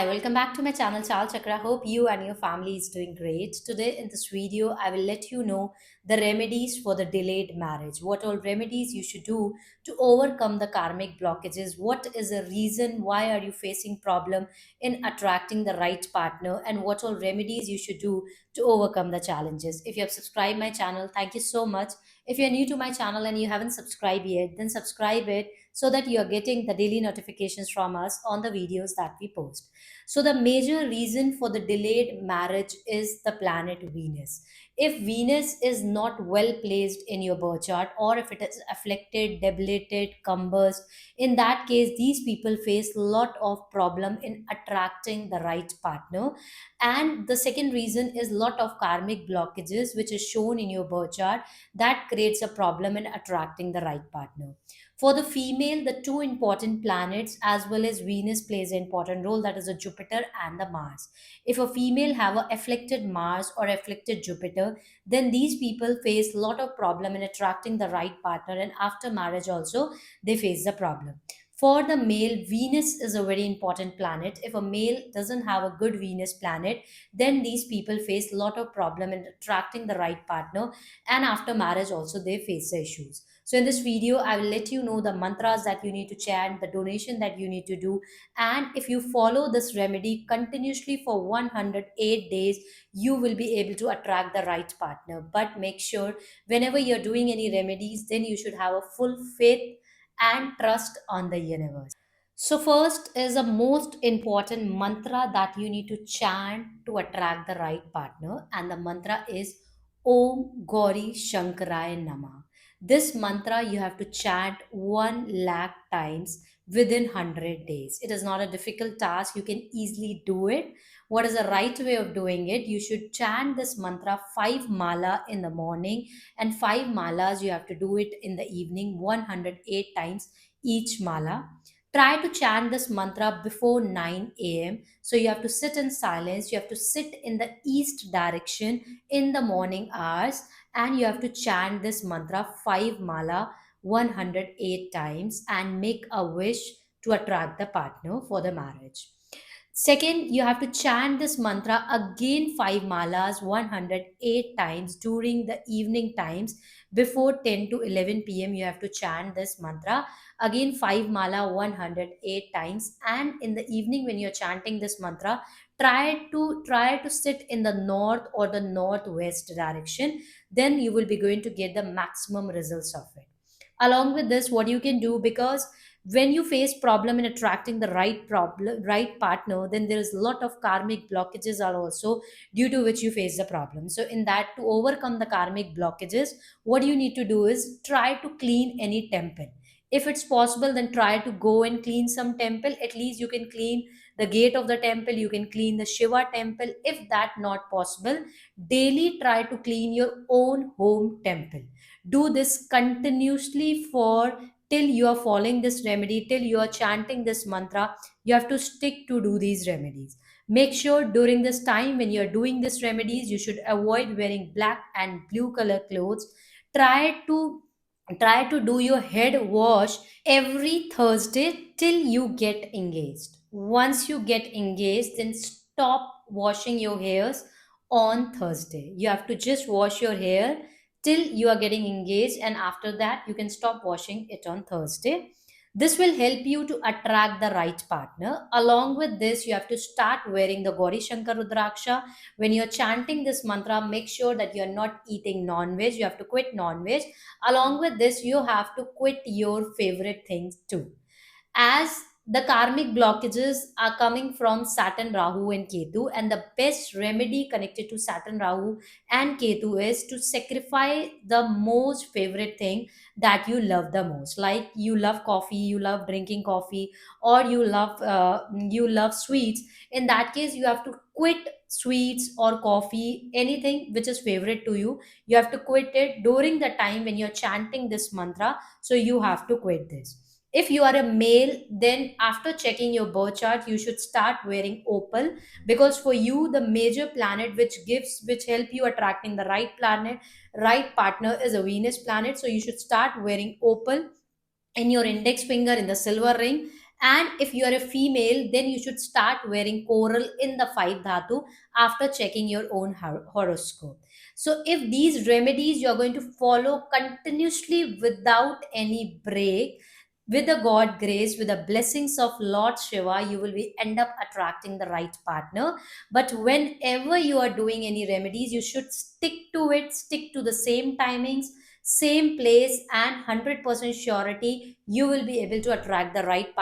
Hi, welcome back to my channel Chal Chakra. Hope you and your family is doing great. Today in this video, I will let you know the remedies for the delayed marriage. What all remedies you should do to overcome the karmic blockages. What is the reason why are you facing problem in attracting the right partner, and what all remedies you should do to overcome the challenges. If you have subscribed my channel, thank you so much. If you are new to my channel and you haven't subscribed yet, then subscribe it so that you are getting the daily notifications from us on the videos that we post. So, the major reason for the delayed marriage is the planet Venus. If Venus is not well placed in your birth chart, or if it is afflicted, debilitated, cumbers, in that case, these people face a lot of problem in attracting the right partner. And the second reason is lot of karmic blockages, which is shown in your birth chart, that creates a problem in attracting the right partner. For the female, the two important planets as well as Venus plays an important role, that is a Jupiter and the Mars. If a female have a afflicted Mars or afflicted Jupiter, then these people face a lot of problem in attracting the right partner, and after marriage also they face the problem. For the male, Venus is a very important planet. If a male doesn't have a good Venus planet, then these people face a lot of problem in attracting the right partner, and after marriage also they face the issues. So in this video, I will let you know the mantras that you need to chant, the donation that you need to do. And if you follow this remedy continuously for 108 days, you will be able to attract the right partner. But make sure whenever you're doing any remedies, then you should have a full faith and trust on the universe. So first is a most important mantra that you need to chant to attract the right partner, and the mantra is Om Gauri Shankaraya Nama. This mantra you have to chant 1 lakh times within 100 days. It is not a difficult task, you can easily do it. What is the right way of doing it? You should chant this mantra 5 mala in the morning, and 5 malas you have to do it in the evening 108 times each mala. Try to chant this mantra before 9 a.m. So you have to sit in silence, you have to sit in the east direction in the morning hours, and you have to chant this mantra 5 mala 108 times and make a wish to attract the partner for the marriage. Second, you have to chant this mantra again 5 malas 108 times during the evening times before 10 to 11 p.m. You have to chant this mantra again 5 mala 108 times, and in the evening when you're chanting this mantra, try to sit in the north or the northwest direction. Then you will be going to get the maximum results of it. Along with this, what you can do, because when you face problem in attracting the right partner, then there is a lot of karmic blockages are also due to which you face the problem. So in that, to overcome the karmic blockages, what you need to do is try to clean any temple. If it's possible, then try to go and clean some temple. At least you can clean the gate of the temple, you can clean the Shiva temple. If that not possible, daily try to clean your own home temple. Do this continuously for till you are following this remedy, till you are chanting this mantra. You have to stick to do these remedies. Make sure during this time when you are doing these remedies, you should avoid wearing black and blue color clothes. Try to try to do your head wash every Thursday till you get engaged. Once you get engaged, then stop washing your hairs on Thursday. You have to just wash your hair till you are getting engaged, and after that you can stop washing it on Thursday. This will help you to attract the right partner. Along with this, you have to start wearing the Gauri Shankar Rudraksha. When you're chanting this mantra, make sure that you're not eating non-veg. You have to quit non-veg. Along with this, you have to quit your favorite things too, as the karmic blockages are coming from Saturn, Rahu, and Ketu. And the best remedy connected to Saturn, Rahu, and Ketu is to sacrifice the most favorite thing that you love the most. Like you love coffee, you love drinking coffee, or you love sweets. In that case, you have to quit sweets or coffee, anything which is favorite to you. You have to quit it during the time when you're chanting this mantra. So you have to quit this. If you are a male, then after checking your birth chart, you should start wearing opal, because for you the major planet which help you attracting the right partner is a Venus planet. So you should start wearing opal in your index finger, in the silver ring, And if you are a female, then you should start wearing coral in the five dhatu after checking your own horoscope. So if these remedies you're going to follow continuously without any break, with the god grace, with the blessings of Lord Shiva, you will be end up attracting the right partner. But whenever you are doing any remedies, you should stick to it, stick to the same timings, same place, and 100% surety you will be able to attract the right partner